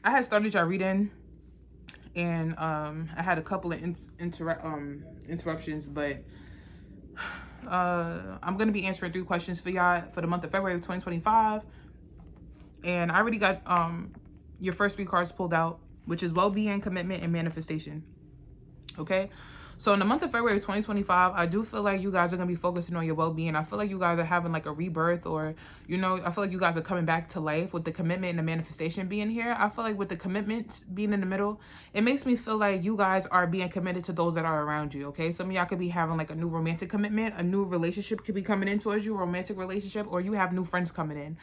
I had started y'all reading, and I had a couple of interruptions, but I'm gonna be answering 3 questions for y'all for the month of February of 2025. And I already got your first 3 cards pulled out, which is well-being, commitment, and manifestation. Okay, so in the month of February 2025, I do feel like you guys are going to be focusing on your well-being. I feel like you guys are having like a rebirth, or, you know, I feel like you guys are coming back to life with the commitment and the manifestation being here. I feel like with the commitment being in the middle, it makes me feel like you guys are being committed to those that are around you. Okay, some of y'all could be having like a new romantic commitment, a new relationship could be coming in towards you, a romantic relationship, or you have new friends coming in.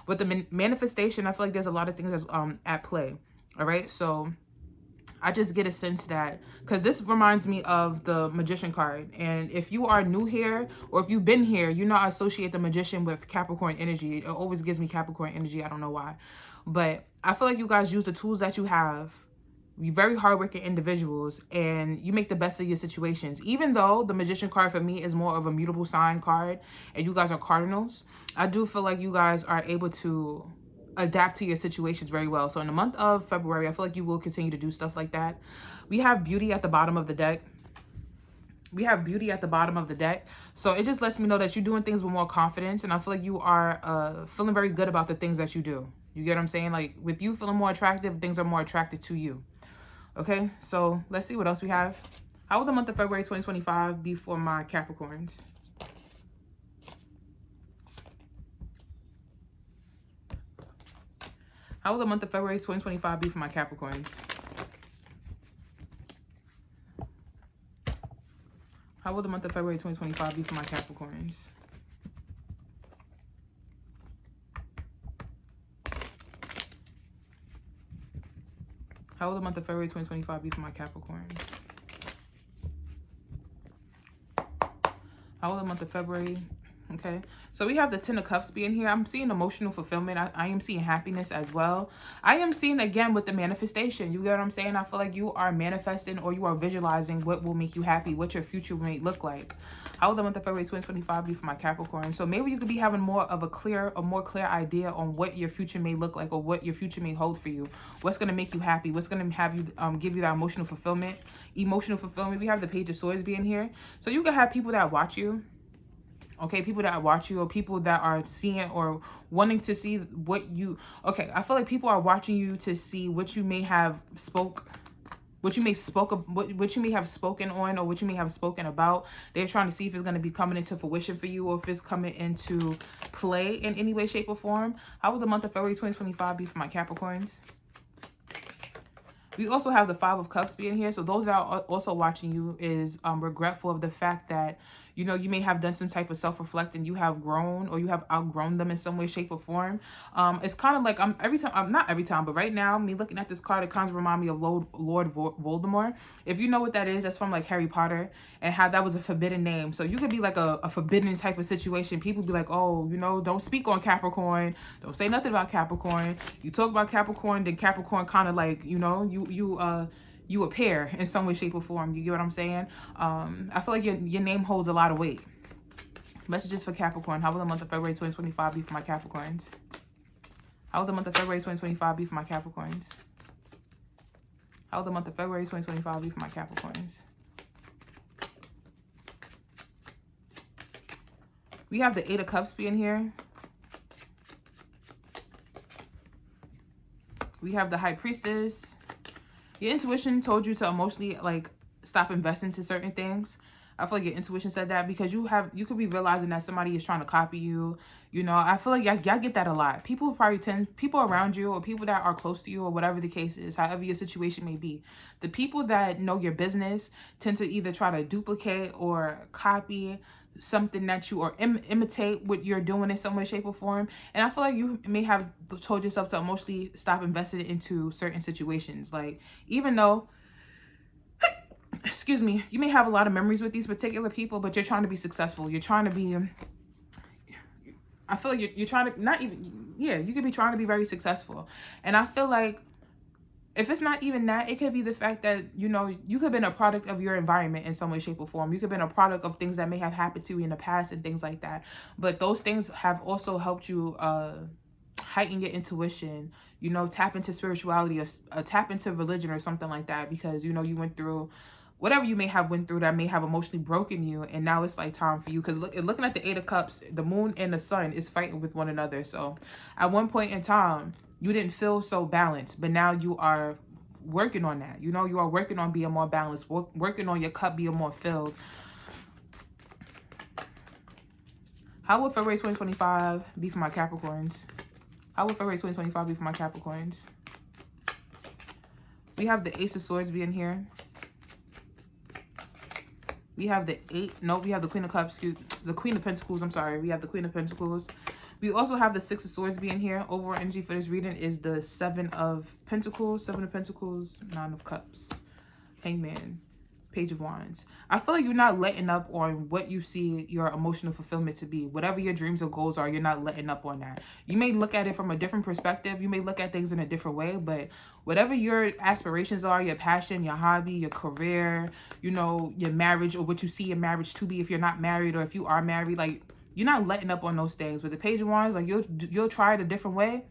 With the manifestation, I feel like there's a lot of things that's at play. All right, so I just get a sense that, because this reminds me of the Magician card. And if you are new here, or if you've been here, you know I associate the Magician with Capricorn energy. It always gives me Capricorn energy. I don't know why. But I feel like you guys use the tools that you have. You're very hardworking individuals, and you make the best of your situations. Even though the Magician card for me is more of a mutable sign card, and you guys are cardinals, I do feel like you guys are able to adapt to your situations very well. So in the month of February, I feel like you will continue to do stuff like that. We have beauty at the bottom of the deck. So it just lets me know that you're doing things with more confidence, and I feel like you are feeling very good about the things that you do. You get what I'm saying? Like, with you feeling more attractive, things are more attracted to you. Okay, so let's see what else we have. How will the month of February 2025 be for my Capricorns? How will the month of February 2025 be for my Capricorns? How will the month of February 2025 be for my Capricorns? How will the month of February 2025 be for my Capricorns? How will the month of February... Okay, so we have the Ten of Cups being here. I'm seeing emotional fulfillment. I am seeing happiness as well. I am seeing, again, with the manifestation. You get what I'm saying? I feel like you are manifesting, or you are visualizing what will make you happy, what your future may look like. How will the month of February 2025 be for my Capricorn? So maybe you could be having more clear idea on what your future may look like, or what your future may hold for you. What's going to make you happy? What's going to have you give you that emotional fulfillment? We have the Page of Swords being here. So you can have people that watch you. Okay, people that watch you, or people that are seeing or wanting to see what you... Okay, I feel like people are watching you to see what you may have what you may have spoken on, or what you may have spoken about. They're trying to see if it's going to be coming into fruition for you, or if it's coming into play in any way, shape, or form. How will the month of February 2025 be for my Capricorns? We also have the Five of Cups being here. So those that are also watching you is regretful of the fact that, you know, you may have done some type of self-reflecting. You have grown, or you have outgrown them in some way, shape, or form. It's kind of like not every time, but right now, me looking at this card, it kind of reminds me of Lord Voldemort. If you know what that is, that's from like Harry Potter, and how that was a forbidden name. So you could be like a forbidden type of situation. People be like, oh, you know, don't speak on Capricorn. Don't say nothing about Capricorn. You talk about Capricorn, then Capricorn kind of like, you know, you appear in some way, shape, or form. You get what I'm saying? I feel like your name holds a lot of weight. Messages for Capricorn. How will the month of February 2025 be for my Capricorns? How will the month of February 2025 be for my Capricorns? How will the month of February 2025 be for my Capricorns? We have the Eight of Cups being here. We have the High Priestess. Your intuition told you to emotionally, like, stop investing to certain things. I feel like your intuition said that, because you could be realizing that somebody is trying to copy you. You know, I feel like y'all get that a lot. People around you, or people that are close to you, or whatever the case is, however your situation may be. The people that know your business tend to either try to duplicate or copy something that you, or imitate what you're doing in some way, shape, or form. And I feel like you may have told yourself to emotionally stop investing into certain situations. Like, even though, excuse me, you may have a lot of memories with these particular people, but you're trying to be successful. You're trying to be, I feel like you're trying to, you could be trying to be very successful. And I feel like, if it's not even that, it could be the fact that, you know, you could have been a product of your environment in some way, shape, or form. You could have been a product of things that may have happened to you in the past and things like that. But those things have also helped you heighten your intuition, you know, tap into spirituality, or tap into religion or something like that, because, you know, you went through whatever you may have went through that may have emotionally broken you, and now it's like time for you. Because looking at the 8 of Cups, the moon and the sun is fighting with one another. So at one point in time, you didn't feel so balanced, but now you are working on that. You know, you are working on being more balanced, working on your cup being more filled. How will February 2025 be for my Capricorns? How will February 2025 be for my Capricorns? We have the Ace of Swords being here. We have the we have the Queen of Cups, the Queen of Pentacles, I'm sorry. We have the Queen of Pentacles. We also have the 6 of Swords being here. Overall energy for this reading is the 7 of Pentacles, 7 of Pentacles, 9 of Cups, Hangman, Page of Wands. I feel like you're not letting up on what you see your emotional fulfillment to be. Whatever your dreams or goals are, you're not letting up on that. You may look at it from a different perspective. You may look at things in a different way, but whatever your aspirations are, your passion, your hobby, your career, you know, your marriage, or what you see your marriage to be if you're not married, or if you are married, like, you're not letting up on those things. With the Page of Wands, like, you'll try it a different way.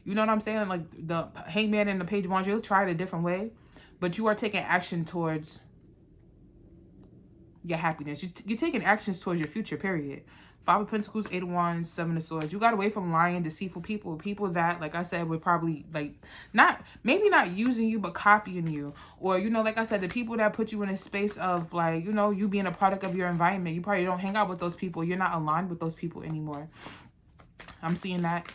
You know what I'm saying? Like the Hangman and the Page of Wands, you'll try it a different way, but you are taking action towards your happiness. You're taking actions towards your future, period. 5 of Pentacles, 8 of Wands, 7 of Swords. You got away from lying, deceitful people. People that, like I said, would probably, like, maybe not using you, but copying you. Or, you know, like I said, the people that put you in a space of, like, you know, you being a product of your environment. You probably don't hang out with those people. You're not aligned with those people anymore. I'm seeing that.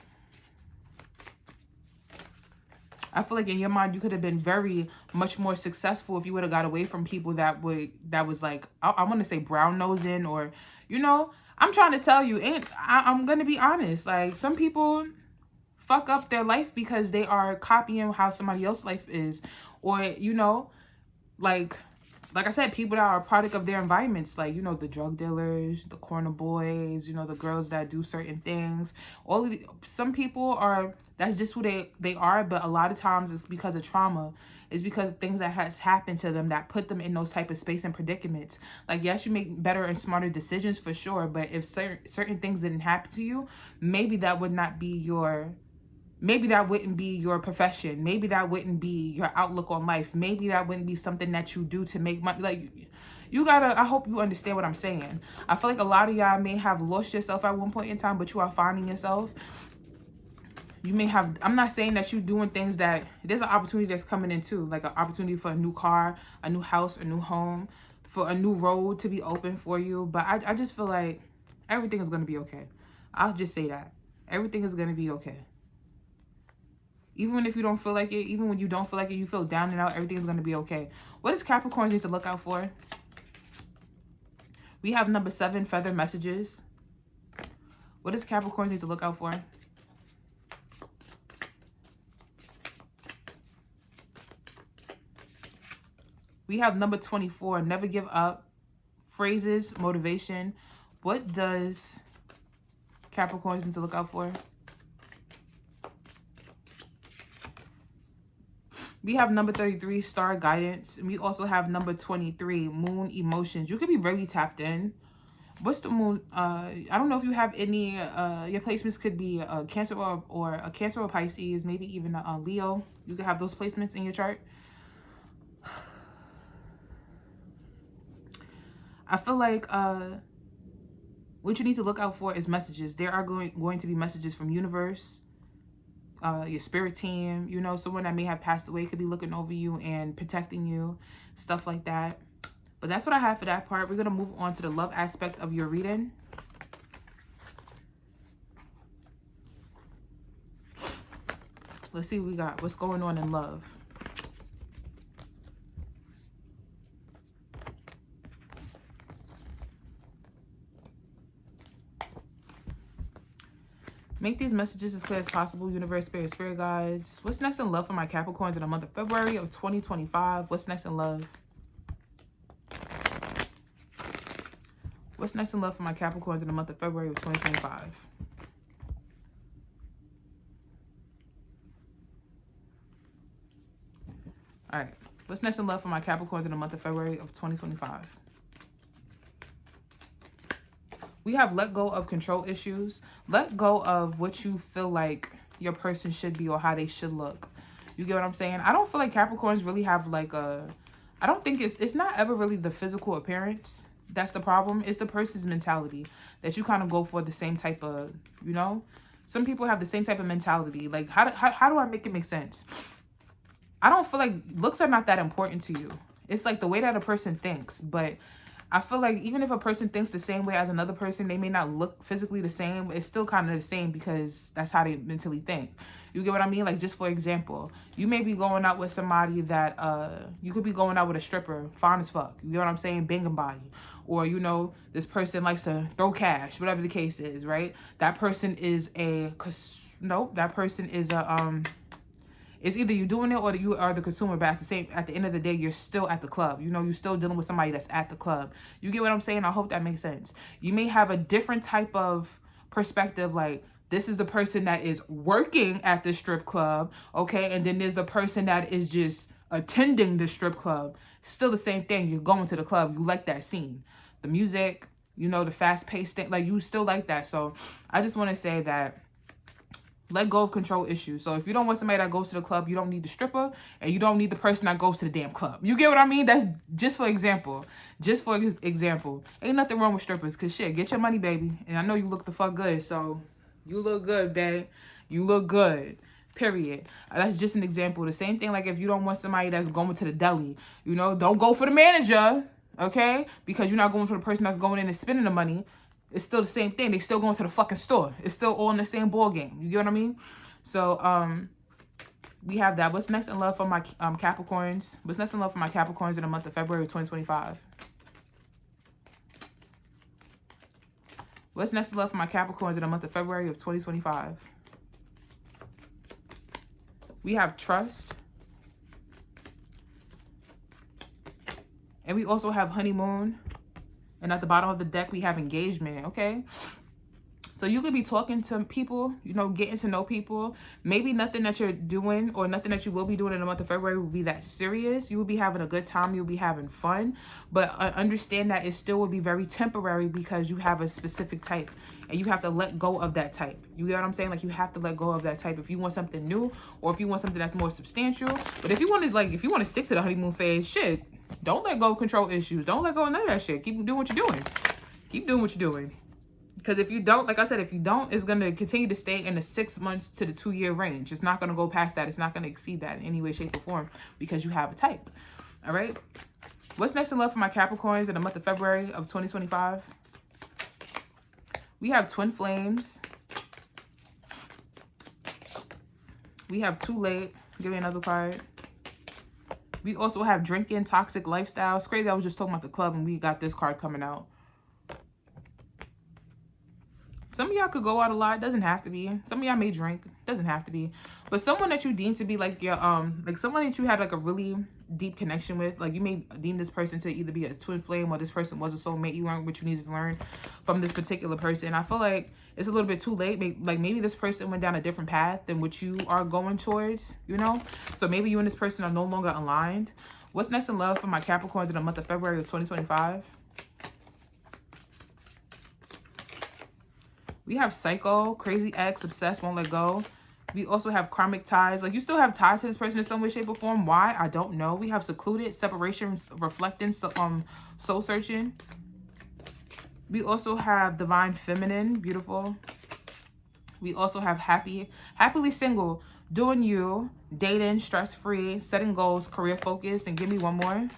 I feel like in your mind, you could have been very much more successful if you would have got away from people that was like, I want to say brown nosing, or, you know, I'm trying to tell you, and I'm going to be honest, like, some people fuck up their life because they are copying how somebody else's life is, or, you know, like I said, people that are a product of their environments, like, you know, the drug dealers, the corner boys, you know, the girls that do certain things. Some people are, that's just who they are, but a lot of times it's because of trauma. It's because of things that has happened to them that put them in those type of space and predicaments. Like, yes, you make better and smarter decisions for sure, but if certain things didn't happen to you, maybe that would not be your... Maybe that wouldn't be your profession. Maybe that wouldn't be your outlook on life. Maybe that wouldn't be something that you do to make money. Like, you gotta, I hope you understand what I'm saying. I feel like a lot of y'all may have lost yourself at one point in time, but you are finding yourself. You may have, I'm not saying that you're doing things that, there's an opportunity that's coming in too. Like an opportunity for a new car, a new house, a new home, for a new road to be open for you. But I just feel like everything is going to be okay. I'll just say that. Everything is going to be okay. Even if you don't feel like it, even when you don't feel like it, you feel down and out, everything is going to be okay. What does Capricorn need to look out for? We have number 7, feather messages. What does Capricorn need to look out for? We have number 24, never give up. Phrases, motivation. What does Capricorn need to look out for? We have number 33, star guidance. And we also have number 23, moon emotions. You could be really tapped in. What's the moon? I don't know if you have any, your placements could be a Cancer or a Cancer or Pisces, maybe even a Leo. You could have those placements in your chart. I feel like what you need to look out for is messages. There are going to be messages from universe, your spirit team, you know, someone that may have passed away could be looking over you and protecting you, stuff like that. But that's what I have for that part. We're going to move on to the love aspect of your reading. Let's see what we got. What's going on in love? Make these messages as clear as possible. Universe, spirit guides. What's next in love for my Capricorns in the month of February of 2025? What's next in love? What's next in love for my Capricorns in the month of February of 2025? All right. What's next in love for my Capricorns in the month of February of 2025? We have let go of control issues. Let go of what you feel like your person should be or how they should look. You get what I'm saying? I don't feel like Capricorns really have like a, I don't think it's not ever really the physical appearance that's the problem. It's the person's mentality that you kind of go for the same type of, you know? Some people have the same type of mentality. Like, how do I make it make sense? I don't feel like looks are not that important to you. It's like the way that a person thinks. But I feel like even if a person thinks the same way as another person, they may not look physically the same. It's still kind of the same because that's how they mentally think. You get what I mean? Like, just for example, you may be going out with somebody that, you could be going out with a stripper, fine as fuck. You get what I'm saying? Banging body. Or, you know, this person likes to throw cash, whatever the case is, right? That person is a, nope, that person is a, it's either you doing it or you are the consumer, but at the end of the day, you're still at the club. You know, you're still dealing with somebody that's at the club. You get what I'm saying? I hope that makes sense. You may have a different type of perspective, like, this is the person that is working at the strip club, okay? And then there's the person that is just attending the strip club. Still the same thing. You're going to the club. You like that scene. The music, you know, the fast-paced thing. Like, you still like that. So I just want to say that let go of control issues. So if you don't want somebody that goes to the club, you don't need the stripper, and you don't need the person that goes to the damn club. You get what I mean? That's just for example. Just for example. Ain't nothing wrong with strippers, because shit, get your money, baby. And I know you look the fuck good, so you look good, babe. You look good. Period. That's just an example. The same thing, like if you don't want somebody that's going to the deli, you know, don't go for the manager, okay? Because you're not going for the person that's going in and spending the money. It's still the same thing. They still going to the fucking store. It's still all in the same ball game. You get what I mean? So, we have that. What's next in love for my Capricorns? What's next in love for my Capricorns in the month of February of 2025? What's next in love for my Capricorns in the month of February of 2025? We have trust. And we also have honeymoon. And at the bottom of the deck, we have engagement, okay? So you could be talking to people, you know, getting to know people. Maybe nothing that you're doing or nothing that you will be doing in the month of February will be that serious. You will be having a good time. You'll be having fun. But understand that it still will be very temporary because you have a specific type. And you have to let go of that type. You get what I'm saying? Like, you have to let go of that type if you want something new or if you want something that's more substantial. But if you want to, like, if you want to stick to the honeymoon phase, shit, don't let go of control issues. Don't let go of none of that shit. Keep doing what you're doing. Keep doing what you're doing. Because if you don't, like I said, if you don't, it's going to continue to stay in the 6 months to the 2-year range. It's not going to go past that. It's not going to exceed that in any way, shape, or form because you have a type. All right? What's next in love for my Capricorns in the month of February of 2025? We have twin flames. We have too late. Give me another card. We also have drinking, toxic lifestyle. It's crazy. I was just talking about the club and we got this card coming out. Some of y'all could go out a lot. Doesn't have to be. Some of y'all may drink. Doesn't have to be. But someone that you deem to be like your, like someone that you had like a really deep connection with, like you may deem this person to either be a twin flame or this person was a soulmate. You learned what you needed to learn from this particular person. I feel like it's a little bit too late. Like maybe this person went down a different path than what you are going towards, you know? So maybe you and this person are no longer aligned. What's next in love for my Capricorns in the month of February of 2025? We have psycho, crazy ex, obsessed, won't let go. We also have karmic ties. Like, you still have ties to this person in some way, shape, or form. Why? I don't know. We have secluded, separation, reflecting, soul searching. We also have divine feminine, beautiful. We also have happily single, doing you, dating, stress-free, setting goals, career-focused. And give me one more. And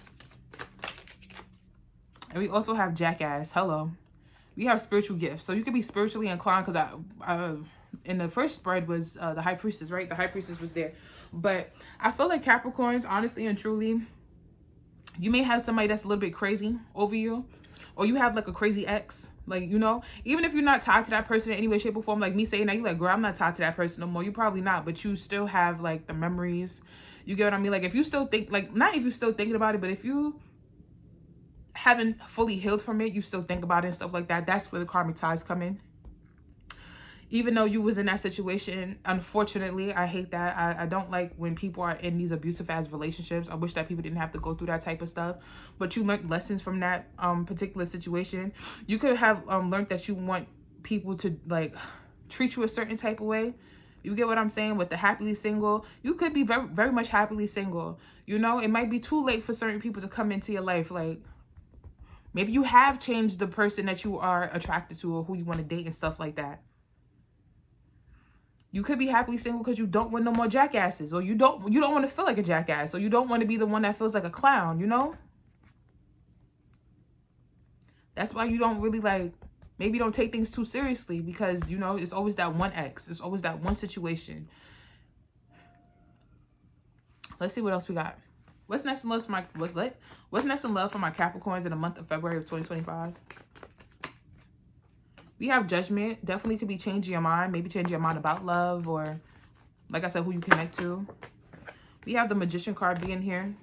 we also have jackass. Hello. We have spiritual gifts. So you could be spiritually inclined because in the first spread was the high priestess, right? The high priestess was there. But I feel like Capricorns, honestly and truly, you may have somebody that's a little bit crazy over you. Or you have like a crazy ex. Like, you know, even if you're not tied to that person in any way, shape, or form, like me saying that, you like, girl, I'm not tied to that person no more. You probably not, but you still have like the memories. You get what I mean? Like, if you still think, like, not if you're still thinking about it, but if you haven't fully healed from it, you still think about it and stuff like that. That's where the karmic ties come in. Even though you was in that situation, unfortunately, I hate that. I don't like when people are in these abusive ass relationships. I wish that people didn't have to go through that type of stuff. But you learned lessons from that particular situation. You could have learned that you want people to like treat you a certain type of way. You get what I'm saying? With the happily single, you could be very, very much happily single. You know, it might be too late for certain people to come into your life. Like, maybe you have changed the person that you are attracted to or who you want to date and stuff like that. You could be happily single because you don't want no more jackasses, or you don't want to feel like a jackass, or you don't want to be the one that feels like a clown, you know? That's why you don't really, like, maybe don't take things too seriously, because, you know, it's always that one ex. It's always that one situation. Let's see what else we got. What's next in love for my what's next in love for my Capricorns in the month of February of 2025? We have Judgment. Definitely could be changing your mind. Maybe changing your mind about love, or, like I said, who you connect to. We have the Magician card being here.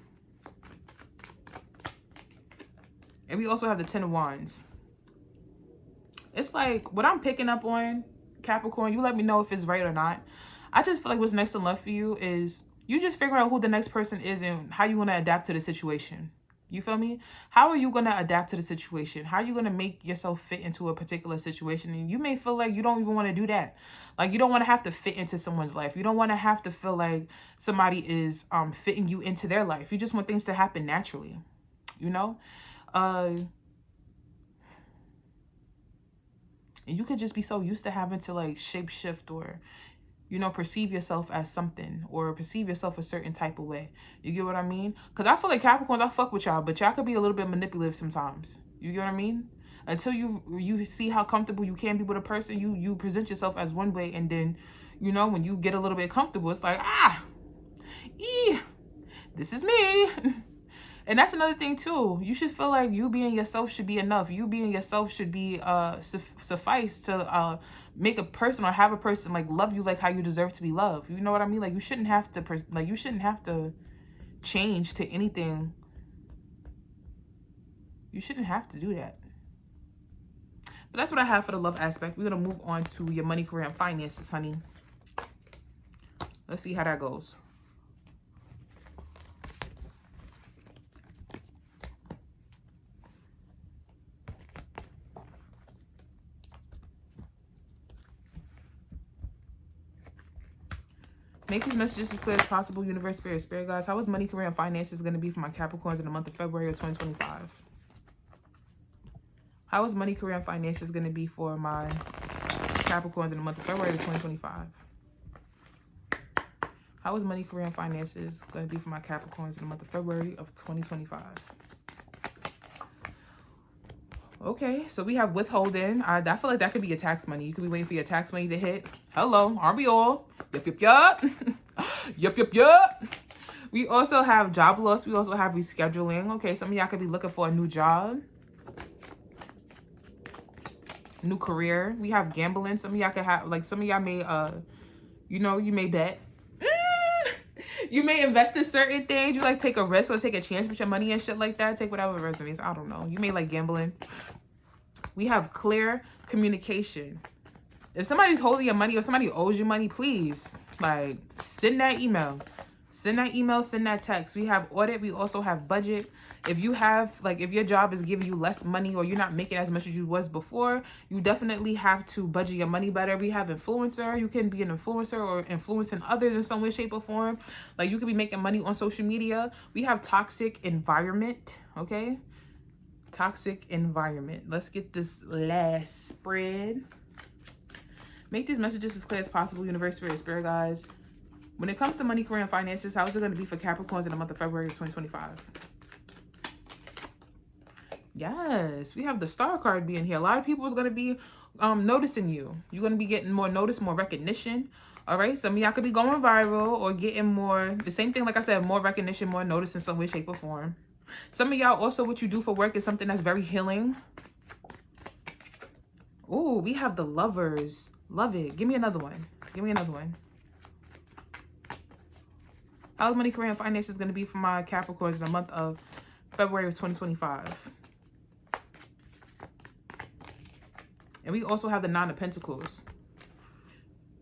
And we also have the 10 of Wands. It's like, what I'm picking up on, Capricorn, you let me know if it's right or not. I just feel like what's next in love for you is you just figure out who the next person is and how you want to adapt to the situation. You feel me? How are you going to adapt to the situation? How are you going to make yourself fit into a particular situation? And you may feel like you don't even want to do that. Like, you don't want to have to fit into someone's life. You don't want to have to feel like somebody is fitting you into their life. You just want things to happen naturally, you know? And you could just be so used to having to, like, shape shift, or, you know, perceive yourself as something, or perceive yourself a certain type of way. You get what I mean? Because I feel like Capricorns, I fuck with y'all, but y'all could be a little bit manipulative sometimes. You get what I mean? Until you see how comfortable you can be with a person, you present yourself as one way, and then, you know, when you get a little bit comfortable, it's like, this is me. And that's another thing too. You should feel like you being yourself should be enough. You being yourself should be suffice to make a person, or have a person, like, love you like how you deserve to be loved. You know what I mean? Like, you shouldn't have to change to anything. You shouldn't have to do that. But that's what I have for the love aspect. We're gonna move on to your money, career, and finances, honey. Let's see how that goes. Make these messages as clear as possible, universe, spirit guys. How is money, career, and finances going to be for my Capricorns in the month of February of 2025? How is money, career, and finances going to be for my Capricorns in the month of February of 2025? How is money, career, and finances going to be for my Capricorns in the month of February of 2025? Okay, so we have withholding. I feel like that could be your tax money. You could be waiting for your tax money to hit. Hello, aren't we all? Yup. Yup. We also have job loss. We also have rescheduling. Okay, some of y'all could be looking for a new job, new career. We have gambling. Some of y'all could have, like, some of y'all may, you know, you may bet. You may invest in certain things. You, like, take a risk or take a chance with your money and shit like that. Take whatever resonates. I don't know. You may like gambling. We have clear communication. If somebody's holding your money or somebody owes you money, please, like, send that email. Send that email, send that text. We have audit. We also have budget. If you have, like, if your job is giving you less money, or you're not making as much as you was before, you definitely have to budget your money better. We have influencer. You can be an influencer or influencing others in some way, shape, or form. Like, you could be making money on social media. We have toxic environment, okay? Toxic environment. Let's get this last spread. Make these messages as clear as possible, universe, spirit guys. When it comes to money, career, and finances, how is it going to be for Capricorns in the month of February of 2025? Yes, we have the Star card being here. A lot of people is going to be noticing you. You're going to be getting more notice, more recognition. All right, some of y'all could be going viral or getting more, the same thing, like I said, more recognition, more notice in some way, shape, or form. Some of y'all also, what you do for work is something that's very healing. Oh, we have the Lovers. Love it. Give me another one. Give me another one. How's money, career, and finances going to be for my Capricorns in the month of February of 2025? And we also have the Nine of Pentacles.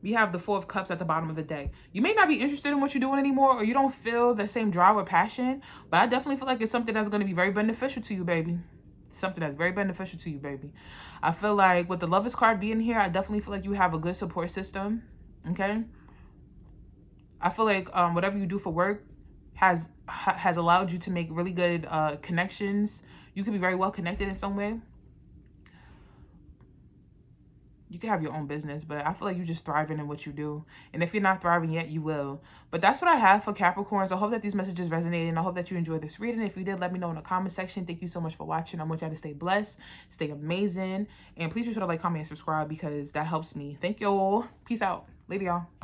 We have the Four of Cups at the bottom of the deck. You may not be interested in what you're doing anymore, or you don't feel the same drive or passion, but I definitely feel like it's something that's going to be very beneficial to you, baby. Something that's very beneficial to you, baby. I feel like with the Lovers card being here, I definitely feel like you have a good support system, okay? I feel like whatever you do for work has allowed you to make really good connections. You could be very well connected in some way. You can have your own business, but I feel like you're just thriving in what you do. And if you're not thriving yet, you will. But that's what I have for Capricorns. I hope that these messages resonated, and I hope that you enjoyed this reading. If you did, let me know in the comment section. Thank you so much for watching. I want y'all to stay blessed, stay amazing, and please be sure to like, comment, and subscribe because that helps me. Thank you all. Peace out. Later, y'all.